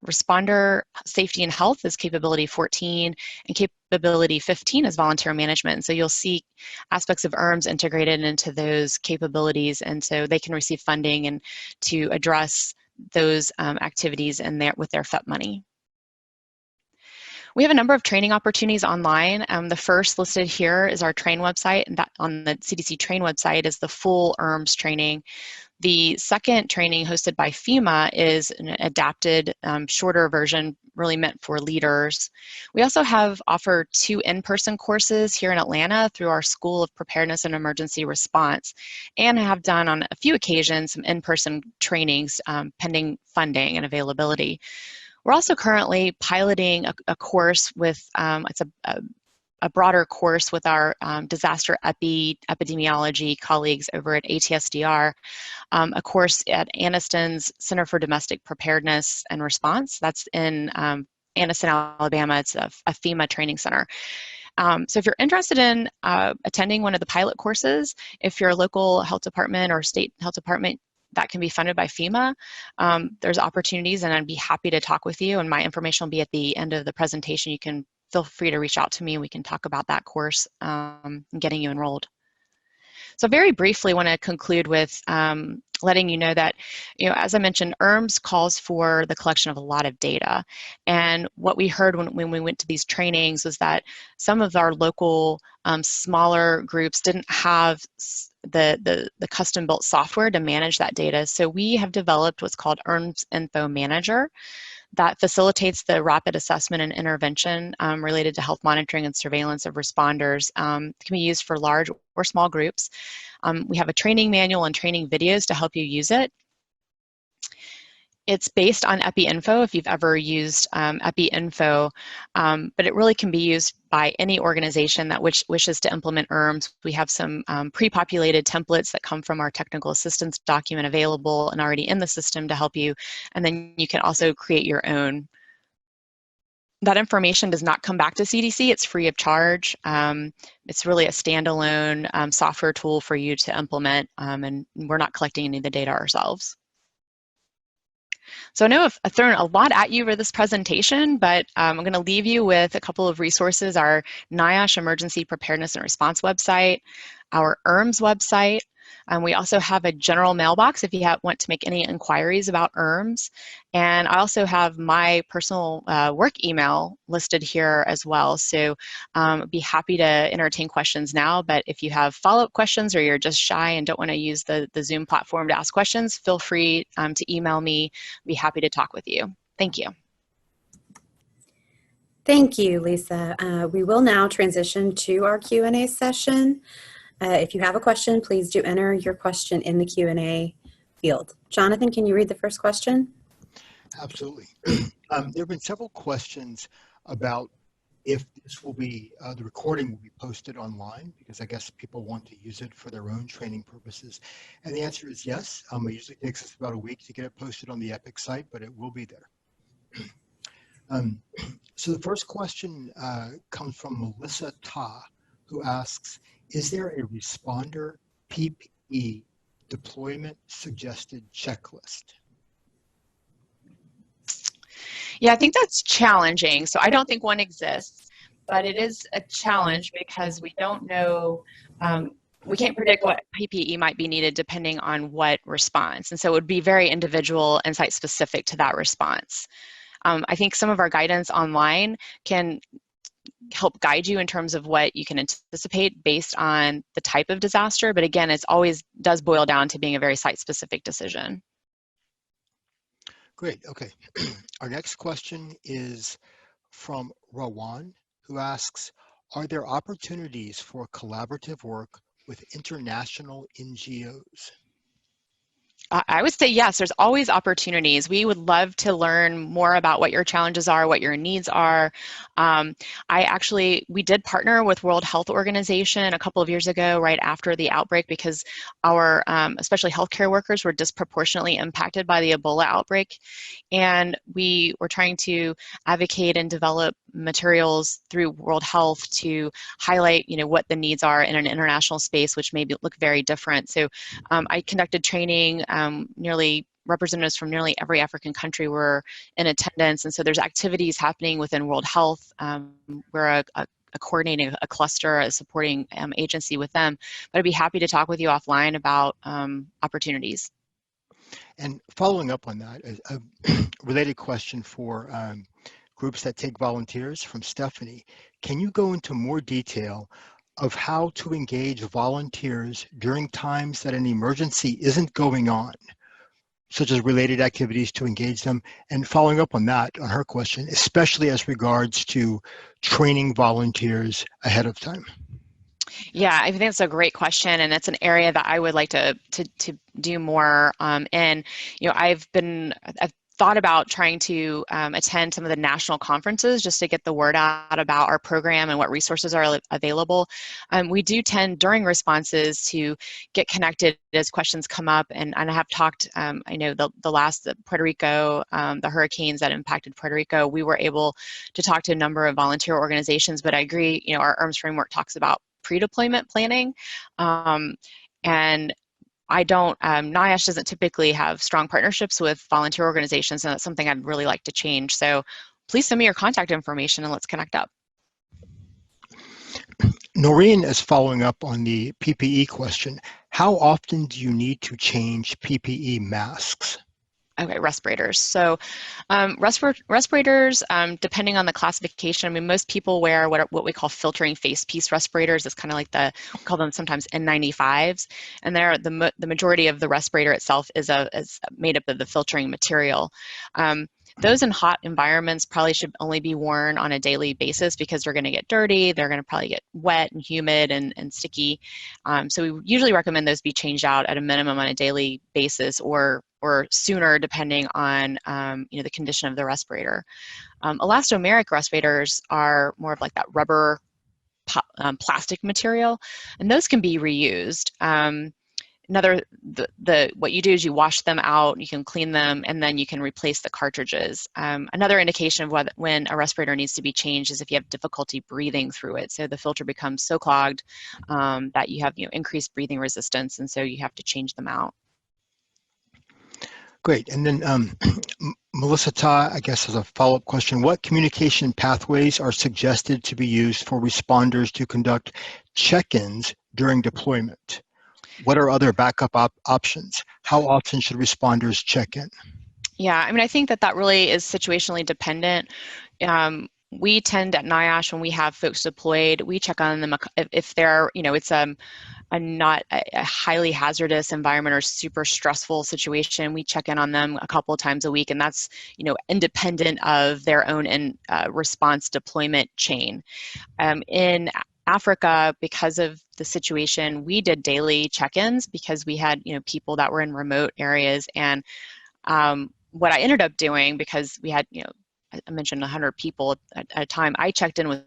Speaker 2: Responder Safety and Health is capability 14, and capability 15 is volunteer management. So you'll see aspects of ERMS integrated into those capabilities, and so they can receive funding and to address those activities with their FEP money. We have a number of training opportunities online. The first listed here is our train website, and that on the CDC train website is the full ERMS training. The second training hosted by FEMA is an adapted, shorter version, really meant for leaders. We also offer 2 in-person courses here in Atlanta through our School of Preparedness and Emergency Response, and have done on a few occasions some in-person trainings pending funding and availability. We're also currently piloting a course with, it's a broader course with our disaster epidemiology colleagues over at ATSDR, a course at Anniston's Center for Domestic Preparedness and Response. That's in Anniston, Alabama. It's a FEMA training center. So if you're interested in attending one of the pilot courses, if you're a local health department or state health department that can be funded by FEMA, there's opportunities, and I'd be happy to talk with you, and my information will be at the end of the presentation. You can feel free to reach out to me and we can talk about that course and getting you enrolled. So very briefly, I want to conclude with letting you know that, as I mentioned, ERMS calls for the collection of a lot of data. And what we heard when we went to these trainings was that some of our local smaller groups didn't have the custom-built software to manage that data. So we have developed what's called ERMS AnthoManager that facilitates the rapid assessment and intervention related to health monitoring and surveillance of responders. It can be used for large or small groups. We have a training manual and training videos to help you use it. It's based on EpiInfo, if you've ever used EpiInfo, but it really can be used by any organization that wishes to implement ERMS. We have some pre-populated templates that come from our technical assistance document available and already in the system to help you, and then you can also create your own. That information does not come back to CDC. It's free of charge. It's really a standalone software tool for you to implement, and we're not collecting any of the data ourselves. So I know I've thrown a lot at you for this presentation, but I'm going to leave you with a couple of resources: our NIOSH Emergency Preparedness and Response website, our ERMS website. We also have a general mailbox if you want to make any inquiries about ERMS. And I also have my personal work email listed here as well. So I'd be happy to entertain questions now, but if you have follow-up questions or you're just shy and don't want to use the Zoom platform to ask questions, feel free to email me. I'd be happy to talk with you. Thank you.
Speaker 1: Thank you, Lisa. We will now transition to our Q&A session. If you have a question, please do enter your question in the Q&A field. Jonathan, can you read the first question?
Speaker 3: Absolutely. There have been several questions about if this will be, the recording will be posted online, because I guess people want to use it for their own training purposes. And the answer is yes. It usually takes us about a week to get it posted on the EPIC site, but it will be there. So the first question comes from Melissa Ta, who asks, is there a responder PPE deployment suggested checklist?
Speaker 2: Yeah, I think that's challenging. So I don't think one exists, but it is a challenge because we don't know, we can't predict what PPE might be needed depending on what response. And so it would be very individual and site specific to that response. I think some of our guidance online can help guide you in terms of what you can anticipate based on the type of disaster. But again, it's always does boil down to being a very site-specific decision.
Speaker 3: Great, okay. Our next question is from Rawan, who asks, are there opportunities for collaborative work with international NGOs?
Speaker 2: I would say yes, there's always opportunities. We would love to learn more about what your challenges are, what your needs are. We did partner with World Health Organization a couple of years ago, right after the outbreak, because our, especially healthcare workers, were disproportionately impacted by the Ebola outbreak. And we were trying to advocate and develop materials through World Health to highlight, what the needs are in an international space, which may look very different. So I conducted training. Representatives from nearly every African country were in attendance, and so there's activities happening within World Health. We're coordinating a cluster, a supporting agency with them, but I'd be happy to talk with you offline about opportunities.
Speaker 3: And following up on that, a related question for groups that take volunteers from Stephanie. Can you go into more detail of how to engage volunteers during times that an emergency isn't going on, such as related activities to engage them? And following up on that, on her question, especially as regards to training volunteers ahead of time.
Speaker 2: Yeah, I think that's a great question, and it's an area that I would like to do more in. I've thought about trying to attend some of the national conferences just to get the word out about our program and what resources are available. We do tend during responses to get connected as questions come up, and I have talked, I know the last Puerto Rico, the hurricanes that impacted Puerto Rico, we were able to talk to a number of volunteer organizations, but I agree, our ERMS framework talks about pre-deployment planning, and NIOSH doesn't typically have strong partnerships with volunteer organizations, and that's something I'd really like to change. So please send me your contact information and let's connect up.
Speaker 3: Noreen is following up on the PPE question. How often do you need to change PPE masks?
Speaker 2: Okay, respirators. So respirators, depending on the classification, I mean, most people wear what we call filtering face piece respirators. It's kind of like we call them sometimes N95s. And the majority of the respirator itself is made up of the filtering material. Those in hot environments probably should only be worn on a daily basis because they're going to get dirty, they're going to probably get wet and humid and sticky. So we usually recommend those be changed out at a minimum on a daily basis or sooner depending on the condition of the respirator. Elastomeric respirators are more of like that rubber plastic material, and those can be reused. What you do is you wash them out, you can clean them, and then you can replace the cartridges. Another indication of when a respirator needs to be changed is if you have difficulty breathing through it. So the filter becomes so clogged that you have increased breathing resistance, and so you have to change them out.
Speaker 3: Great. And then Melissa Ta, I guess, has a follow-up question. What communication pathways are suggested to be used for responders to conduct check-ins during deployment? What are other backup options? How often should responders check in?
Speaker 2: Yeah, I mean, I think that really is situationally dependent. We tend at NIOSH, when we have folks deployed, we check on them if they're, it's not a highly hazardous environment or super stressful situation. We check in on them a couple of times a week, and that's, independent of their own response deployment chain. In Africa, because of the situation, we did daily check-ins because we had, people that were in remote areas. And what I ended up doing, because we had, I mentioned 100 people at a time, I checked in with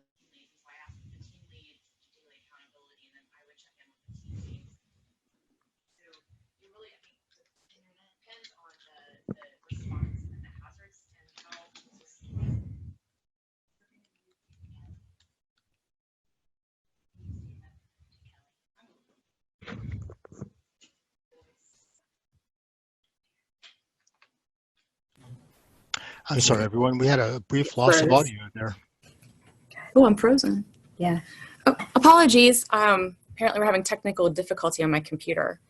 Speaker 3: I'm sorry, everyone. We had a brief loss of audio there.
Speaker 4: Oh, I'm frozen.
Speaker 1: Yeah.
Speaker 4: Oh, apologies. Apparently we're having technical difficulty on my computer.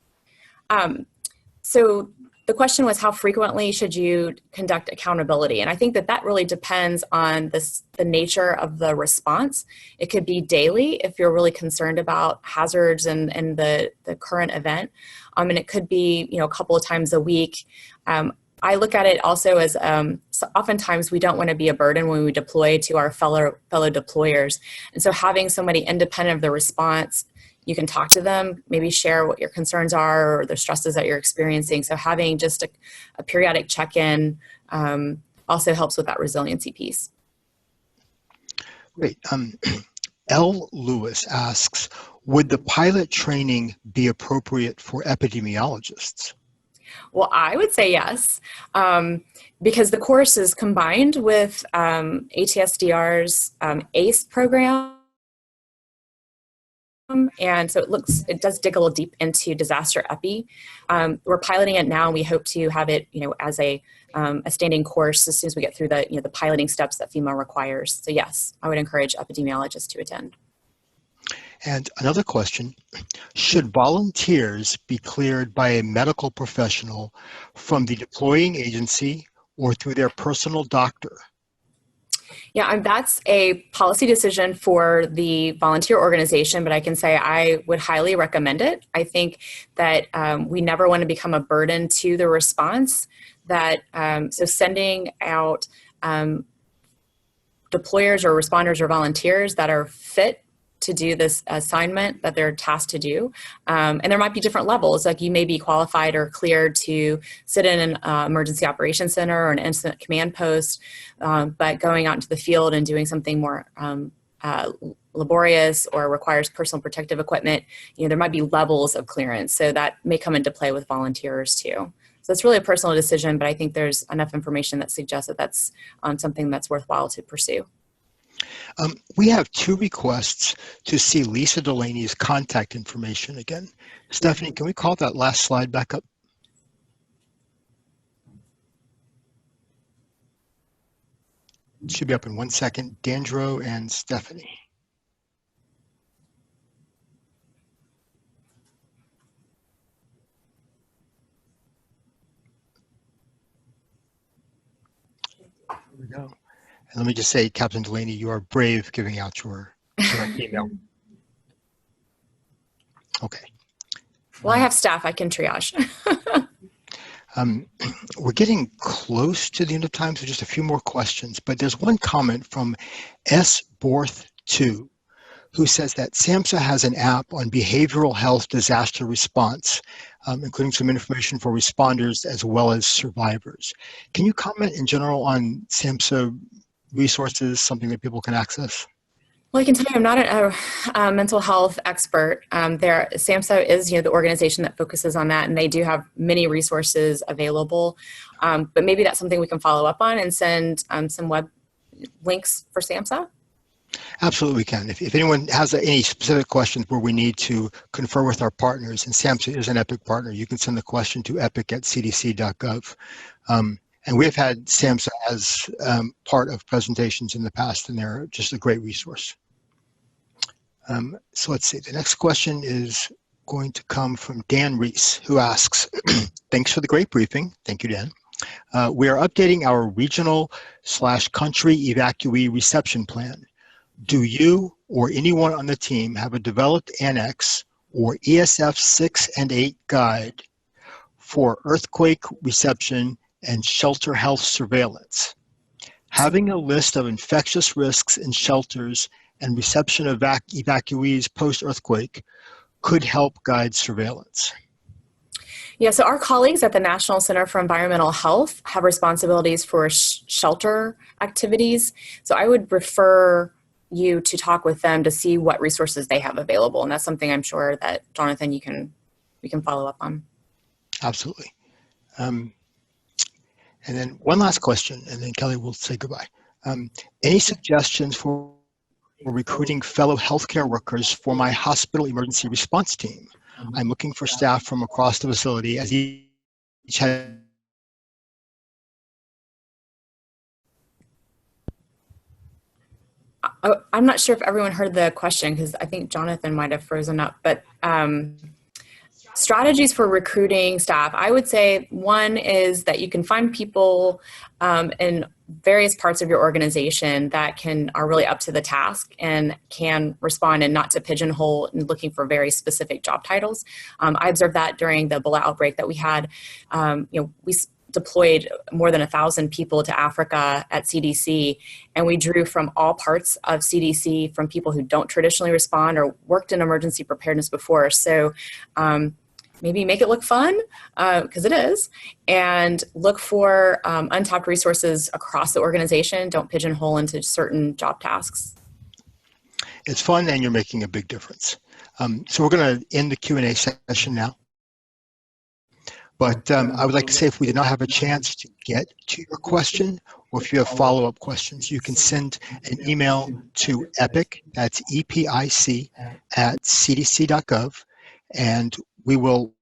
Speaker 4: So the question was, how frequently should you conduct accountability? And I think that really depends on the nature of the response. It could be daily if you're really concerned about hazards and the current event. And it could be, a couple of times a week. I look at it also as so oftentimes we don't want to be a burden when we deploy to our fellow deployers. And so having somebody independent of the response, you can talk to them, maybe share what your concerns are or the stresses that you're experiencing. So having just a periodic check-in also helps with that resiliency piece.
Speaker 3: Great. L. Lewis asks, would the pilot training be appropriate for epidemiologists?
Speaker 4: Well, I would say yes, because the course is combined with ATSDR's ACE program. And so it does dig a little deep into disaster epi. We're piloting it now, and we hope to have it, as a standing course as soon as we get through the piloting steps that FEMA requires. So yes, I would encourage epidemiologists to attend.
Speaker 3: And another question, should volunteers be cleared by a medical professional from the deploying agency or through their personal doctor?
Speaker 4: Yeah, that's a policy decision for the volunteer organization, but I can say I would highly recommend it. I think that we never want to become a burden to the response. So sending out deployers or responders or volunteers that are fit to do this assignment that they're tasked to do. And there might be different levels, like you may be qualified or cleared to sit in an emergency operations center or an incident command post, but going out into the field and doing something more laborious or requires personal protective equipment, there might be levels of clearance. So that may come into play with volunteers too. So it's really a personal decision, but I think there's enough information that suggests that that's something that's worthwhile to pursue.
Speaker 3: We have 2 requests to see Lisa Delaney's contact information again. Stephanie, can we call that last slide back up? It should be up in 1 second. Dandro and Stephanie. go. And let me just say, Captain Delaney, you are brave giving out your direct email. Okay.
Speaker 4: Well, I have staff I can triage.
Speaker 3: We're getting close to the end of time, so just a few more questions. But there's one comment from S. Borth 2, who says that SAMHSA has an app on behavioral health disaster response, including some information for responders as well as survivors. Can you comment in general on SAMHSA resources, something that people can access?
Speaker 4: Well, I can tell you I'm not a mental health expert. SAMHSA is the organization that focuses on that, and they do have many resources available. But maybe that's something we can follow up on and send some web links for SAMHSA.
Speaker 3: Absolutely, we can. If anyone has any specific questions where we need to confer with our partners, and SAMHSA is an EPIC partner, you can send the question to epic@cdc.gov. And we've had SAMHSA as part of presentations in the past, and they're just a great resource. So let's see, the next question is going to come from Dan Reese, who asks, thanks for the great briefing. Thank you, Dan. We are updating our regional/country evacuee reception plan. Do you or anyone on the team have a developed annex or ESF 6 and 8 guide for earthquake reception and shelter health surveillance? Having a list of infectious risks in shelters and reception of evacuees post-earthquake could help guide surveillance.
Speaker 4: Yeah, so our colleagues at the National Center for Environmental Health have responsibilities for shelter activities. So I would refer you to talk with them to see what resources they have available. And that's something I'm sure that, Jonathan, we can follow up on.
Speaker 3: Absolutely. And then one last question, and then Kelly will say goodbye. Any suggestions for recruiting fellow healthcare workers for my hospital emergency response team? I'm looking for staff from across the facility as each has.
Speaker 4: I'm not sure if everyone heard the question because I think Jonathan might have frozen up, but strategies for recruiting staff, I would say one is that you can find people in various parts of your organization that are really up to the task and can respond, and not to pigeonhole and looking for very specific job titles. I observed that during the Ebola outbreak that we had. We deployed more than 1,000 people to Africa at CDC, and we drew from all parts of CDC, from people who don't traditionally respond or worked in emergency preparedness before. So maybe make it look fun, because it is, and look for untapped resources across the organization. Don't pigeonhole into certain job tasks.
Speaker 3: It's fun, and you're making a big difference. So we're going to end the Q&A session now. But I would like to say, if we did not have a chance to get to your question, or if you have follow-up questions, you can send an email to EPIC, that's EPIC, @cdc.gov, and we will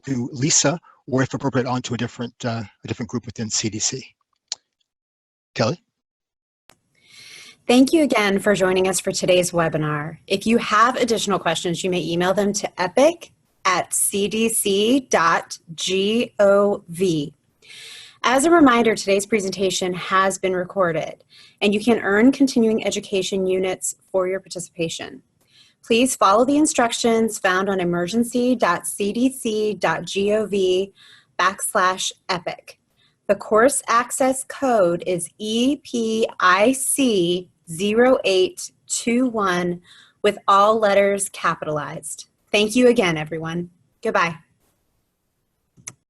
Speaker 3: to Lisa, or if appropriate, onto a different group within CDC. Kelly?
Speaker 1: Thank you again for joining us for today's webinar. If you have additional questions, you may email them to epic@cdc.gov. As a reminder, today's presentation has been recorded, and you can earn continuing education units for your participation. Please follow the instructions found on emergency.cdc.gov/EPIC. The course access code is EPIC0821 with all letters capitalized. Thank you again, everyone. Goodbye.